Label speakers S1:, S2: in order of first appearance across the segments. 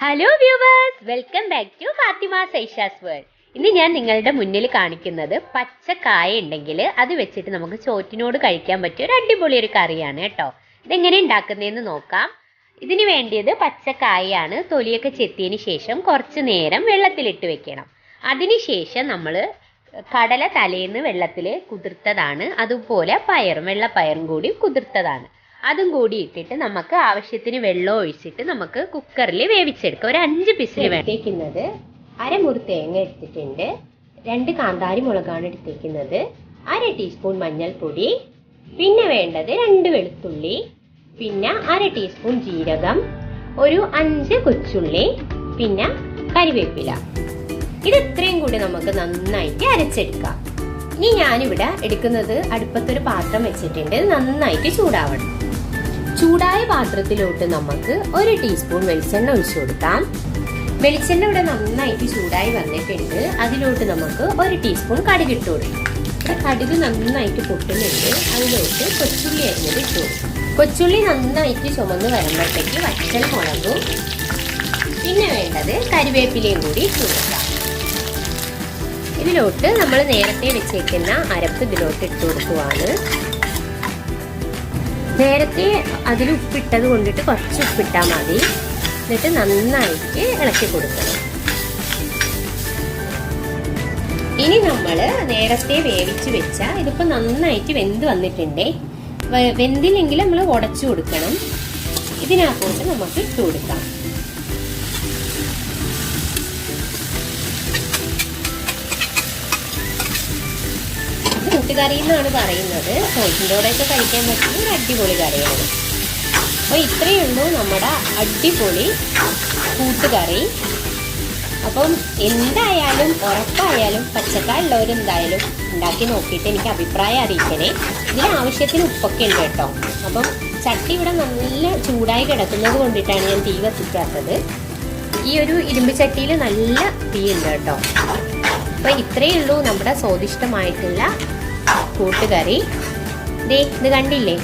S1: Hello viewers, welcome back to Fatima's Aisha's world. ഇന്ന് ഞാൻ നിങ്ങളുടെ മുന്നിൽ കാണിക്കുന്നത് പച്ചക്കായ ഉണ്ടെങ്കിൽ അത് വെച്ചിട്ട് നമുക്ക് ചോറ്റിനോട് കഴിക്കാൻ പറ്റിയ ഒരു അടിപൊളി ഒരു കറിയാണ് കേട്ടോ. ഇതെങ്ങനെ ഉണ്ടാക്കുന്നതെന്ന് നോക്കാം. ഇതിന് വേണ്ടിയത് പച്ചക്കായാണ്. തൊലിയൊക്കെ ചെത്തിയതിന് ശേഷം കുറച്ച് നേരം വെള്ളത്തിലിട്ട് വെക്കണം. അതിനുശേഷം നമ്മൾ കടല തലേന്ന് വെള്ളത്തിൽ കുതിർത്തതാണ്, അതുപോലെ വെള്ളപ്പയറും കൂടി കുതിർത്തതാണ്. അതും കൂടി ഇട്ടിട്ട് നമുക്ക് ആവശ്യത്തിന് വെള്ളം ഒഴിച്ചിട്ട് നമുക്ക് കുക്കറിൽ വേവിച്ചെടുക്കാം. ഒരു 5 വിസിൽ എടുത്തേക്കുന്നത്. അരമുറി തേങ്ങ എടുത്തിട്ടുണ്ട്, 2 കാന്താരി മുളകാണ് എടുത്തേക്കുന്നത്, 1/2 ടീസ്പൂൺ മഞ്ഞൾപ്പൊടി, പിന്നെ വേണ്ടത് 2 വെളുത്തുള്ളി, പിന്നെ 1/2 ടീസ്പൂൺ ജീരകം, ഒരു 5 കൊച്ചുള്ളി, പിന്നെ കരിവേപ്പില. ഇത് ഇത്രയും കൂടി നമുക്ക് നന്നായിട്ട് അരച്ചെടുക്കാം. ഇനി ഞാനിവിടെ എടുക്കുന്നത് അടുപ്പത്തൊരു പാത്രം വെച്ചിട്ടുണ്ട്. നന്നായിട്ട് ചൂടാവണം. ചൂടായ പാത്രത്തിലോട്ട് നമുക്ക് 1 ടീസ്പൂൺ വെളിച്ചെണ്ണ ഒഴിച്ചു കൊടുക്കാം. വെളിച്ചെണ്ണ ഇവിടെ നന്നായിട്ട് ചൂടായി വന്നിട്ടുണ്ട്. അതിലോട്ട് നമുക്ക് 1 ടീസ്പൂൺ കടുക് ഇട്ട് കൊടുക്കാം. കടുക് നന്നായിട്ട് പൊട്ടുന്നുണ്ട്. അതിലോട്ട് കൊച്ചുള്ളി അരിഞ്ഞത് ഇട്ട് കൊടുക്കും. കൊച്ചുള്ളി നന്നായിട്ട് ചുമന്ന് വരുമ്പോഴത്തേക്ക് വറ്റൽ മുളകും പിന്നെ വേണ്ടത് കരിവേപ്പിലയും കൂടി ഇട്ട് കൊടുക്കാം. ഇതിലോട്ട് നമ്മൾ നേരത്തെ വെച്ചേക്കുന്ന അരപ്പ് ഇതിലോട്ട് ഇട്ട് കൊടുക്കുവാണ്. നേരത്തെ അതിൽ ഉപ്പിട്ടത് കൊണ്ടിട്ട് കുറച്ച് ഉപ്പിട്ടാൽ മതി. എന്നിട്ട് നന്നായിട്ട് ഇളക്കി കൊടുക്കണം. ഇനി നമ്മൾ നേരത്തെ വേവിച്ച് വെച്ച ഇതിപ്പോൾ നന്നായിട്ട് വെന്ത് വന്നിട്ടുണ്ടേ. വെന്തില്ലെങ്കിൽ നമ്മൾ ഉടച്ചു കൊടുക്കണം. ഇതിനകത്തോട്ട് നമുക്ക് ഇട്ട് കൊടുക്കാം. കൂട്ടുകറി എന്നാണ് പറയുന്നത്. ചോറ്റിൻ്റെ കൂടെയൊക്കെ കഴിക്കാൻ പറ്റുന്ന ഒരു അടിപൊളി കറിയാണ്. അപ്പോൾ ഇത്രയേ ഉള്ളൂ നമ്മുടെ അടിപൊളി കൂട്ടുകറി. അപ്പം എന്തായാലും ഉറപ്പായാലും പച്ചക്കായ ഉള്ളവരെന്തായാലും ഉണ്ടാക്കി നോക്കിയിട്ട് എനിക്ക് അഭിപ്രായം അറിയിക്കണേ. ഇതിന് ആവശ്യത്തിന് ഉപ്പൊക്കെ ഉണ്ട് കേട്ടോ. അപ്പം ചട്ടി ഇവിടെ നല്ല ചൂടായി കിടക്കുന്നത് കൊണ്ടിട്ടാണ് ഞാൻ തീ കത്തിക്കാത്തത്. ഈ ഒരു ഇരുമ്പ് ചട്ടിയിൽ നല്ല തീ ഉണ്ട് കേട്ടോ. അപ്പോൾ ഇത്രയേ ഉള്ളൂ നമ്മുടെ സ്വാദിഷ്ടമായിട്ടുള്ള കൂട്ടുകറി. ഇത് കണ്ടില്ലേ,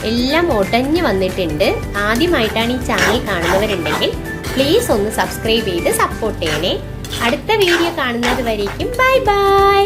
S1: എല്ലാം ഉടഞ്ഞ് വന്നിട്ടുണ്ട്. ആദ്യമായിട്ടാണ് ഈ ചാനൽ കാണുന്നവരുണ്ടെങ്കിൽ പ്ലീസ് ഒന്ന് സബ്സ്ക്രൈബ് ചെയ്ത് സപ്പോർട്ട് ചെയ്യണേ. അടുത്ത വീഡിയോ കാണുന്നത് വരേക്കും ബൈ ബൈ.